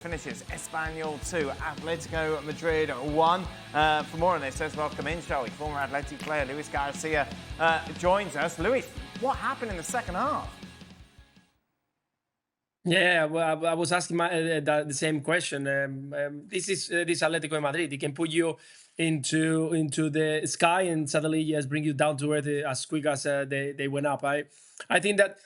Finishes Espanyol 2, Atletico Madrid 1. For more on this, let's welcome in, shall we? Former Athletic player Luis Garcia joins us. Luis, what happened in the second half? Yeah, well, I was asking the same question. This Atletico Madrid. It can put you into the sky and suddenly just bring you down to earth as quick as they went up. I think that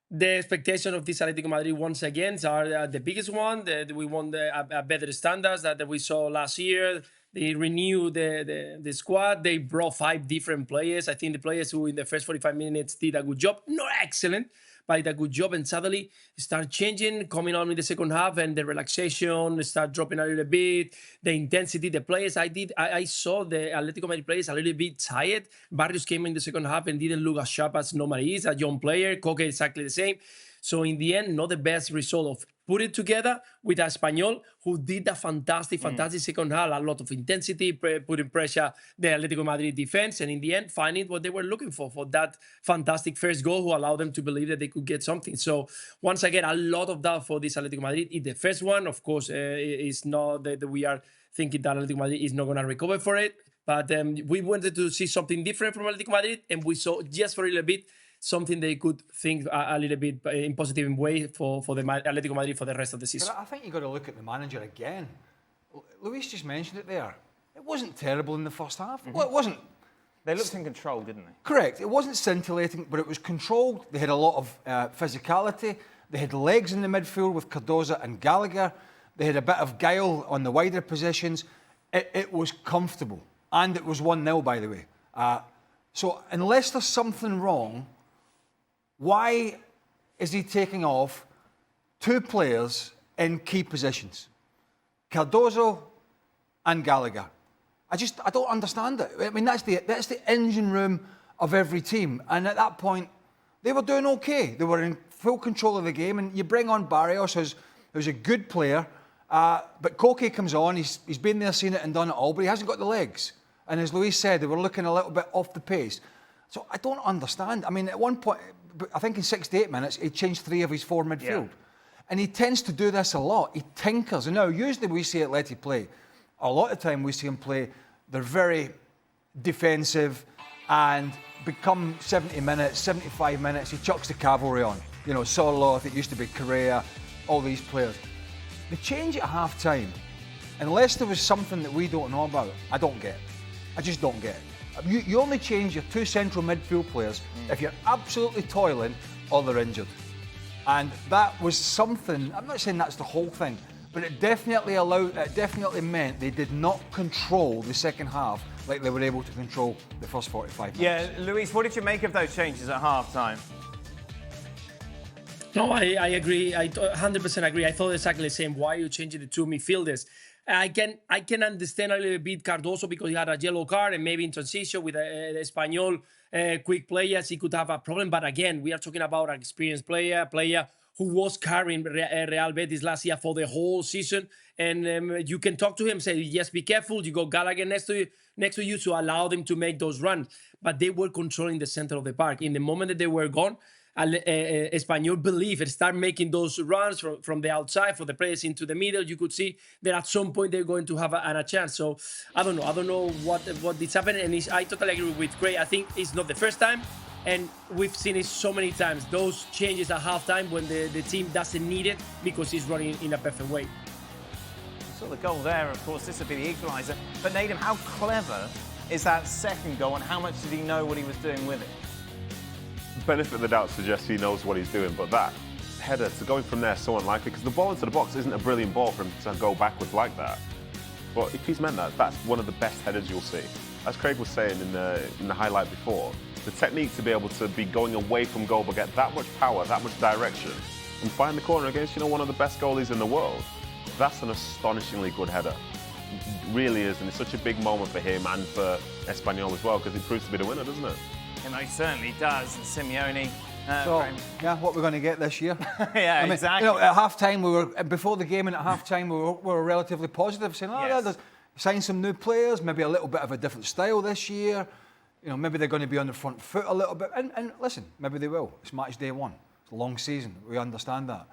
the expectation of this Atletico Madrid once again are the biggest one. We want a better standards that we saw last year. They renewed the squad. They brought 5 different players. I think the players who in the first 45 minutes did a good job. Not excellent, but did a good job. And suddenly start changing, coming on in the second half, and the relaxation start dropping a little bit. The intensity, the players. I saw the Atletico Madrid players a little bit tired. Barrios came in the second half and didn't look as sharp as normally is. A young player. Koke exactly the same. So in the end, not the best result of put it together with Espanyol, who did a fantastic second half, a lot of intensity, putting pressure the Atletico Madrid defense, and in the end, finding what they were looking for that fantastic first goal, who allowed them to believe that they could get something. So once again, a lot of doubt for this Atletico Madrid. In the first one, of course, it's not that we are thinking that Atletico Madrid is not going to recover for it, but we wanted to see something different from Atletico Madrid, and we saw just for a little bit something they could think a little bit in positive way for the Atletico Madrid for the rest of the season. But I think you've got to look at the manager again. Luis just mentioned it there. It wasn't terrible in the first half. Well, it wasn't. They looked in control, didn't they? Correct. It wasn't scintillating, but it was controlled. They had a lot of physicality. They had legs in the midfield with Cardoza and Gallagher. They had a bit of guile on the wider positions. It was comfortable. And it was 1-0, by the way. So unless there's something wrong, why is he taking off 2 players in key positions? Cardozo and Gallagher. I don't understand it. I mean, that's the engine room of every team. And at that point, they were doing okay. They were in full control of the game. And you bring on Barrios, who's a good player. But Koke comes on. He's been there, seen it and done it all. But he hasn't got the legs. And as Luis said, they were looking a little bit off the pace. So I don't understand. I mean, at one point, I think in 68 minutes, he changed 3 of his 4 midfield. Yeah. And he tends to do this a lot. He tinkers. And now, usually we see Atleti play. A lot of the time we see him play, they're very defensive and become 70 minutes, 75 minutes, he chucks the cavalry on. You know, Sorloth, it used to be Correa, all these players. The change at half-time, unless there was something that we don't know about, I don't get it. I just don't get it. You only change your 2 central midfield players if you're absolutely toiling or they're injured. And that was something, I'm not saying that's the whole thing, but it definitely meant they did not control the second half like they were able to control the first 45 minutes. Yeah, Luis, what did you make of those changes at half-time? No, I agree. I 100% agree. I thought exactly the same. Why are you changing the 2 midfielders? I can understand a little bit Cardozo because he had a yellow card and maybe in transition with Espanyol quick players, he could have a problem. But again, we are talking about an experienced player who was carrying Real Betis last year for the whole season. And you can talk to him, say, yes, be careful. You got Gallagher next to you to allow them to make those runs. But they were controlling the center of the park. In the moment that they were gone, Espanyol believe and start making those runs from the outside for the players into the middle. You could see that at some point they're going to have a chance. So I don't know what is happening. And I totally agree with Gray. I think it's not the first time, and we've seen it so many times. Those changes at halftime when the team doesn't need it because he's running in a perfect way. So the goal there, of course, this would be the equaliser. But Nedum, how clever is that second goal, and how much did he know what he was doing with it? Benefit of the doubt suggests he knows what he's doing, but that header to going from there is so unlikely because the ball into the box isn't a brilliant ball for him to go backwards like that. But if he's meant that, that's one of the best headers you'll see. As Craig was saying in the highlight before, the technique to be able to be going away from goal but get that much power, that much direction, and find the corner against one of the best goalies in the world, that's an astonishingly good header. It really is, and it's such a big moment for him and for Espanyol as well because it proves to be the winner, doesn't it? And he certainly does. And Simeone. What we're going to get this year. Yeah, exactly. At half-time, before the game and at half-time, we were relatively positive, saying, sign some new players, maybe a little bit of a different style this year. Maybe they're going to be on the front foot a little bit. And listen, maybe they will. It's match day 1. It's a long season. We understand that.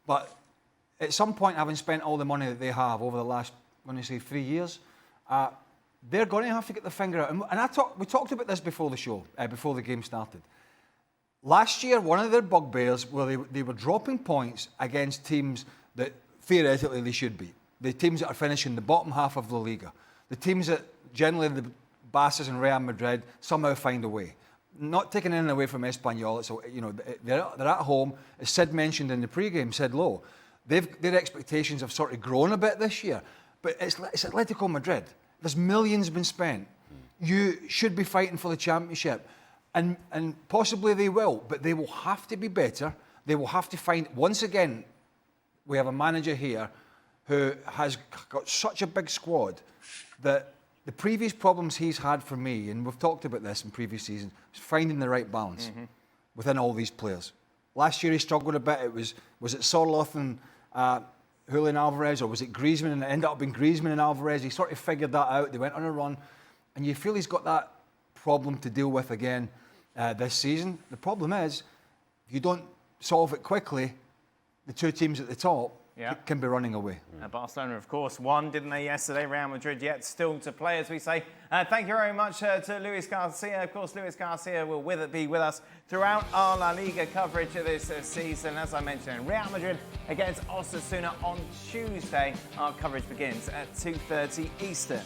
But at some point, having spent all the money that they have over the last, when I say 3 years, they're going to have to get the finger out. And we talked about this before the show, before the game started. Last year, one of their bugbears were they were dropping points against teams that theoretically they should be. The teams that are finishing the bottom half of LaLiga. The teams that generally the Barças and Real Madrid somehow find a way. Not taking anything away from Espanyol. So, you know, they're at home. As Sid mentioned in the pre-game, Sid Lowe, their expectations have sort of grown a bit this year. But it's Atletico Madrid. There's millions been spent. You should be fighting for the championship. And possibly they will, but they will have to be better. They will have to find, once again, we have a manager here who has got such a big squad that the previous problems he's had for me, and we've talked about this in previous seasons, is finding the right balance within all these players. Last year he struggled a bit. Was it Sorloth and Julian Alvarez, or was it Griezmann, and it ended up being Griezmann and Alvarez? He sort of figured that out. They went on a run, and you feel he's got that problem to deal with again this season. The problem is, if you don't solve it quickly, the two teams at the top can be running away. Barcelona, of course, won, didn't they, yesterday? Real Madrid yet still to play, as we say. Thank you very much to Luis Garcia. Of course, Luis Garcia will be with us throughout our La Liga coverage of this season. As I mentioned, Real Madrid against Osasuna on Tuesday. Our coverage begins at 2:30 Eastern.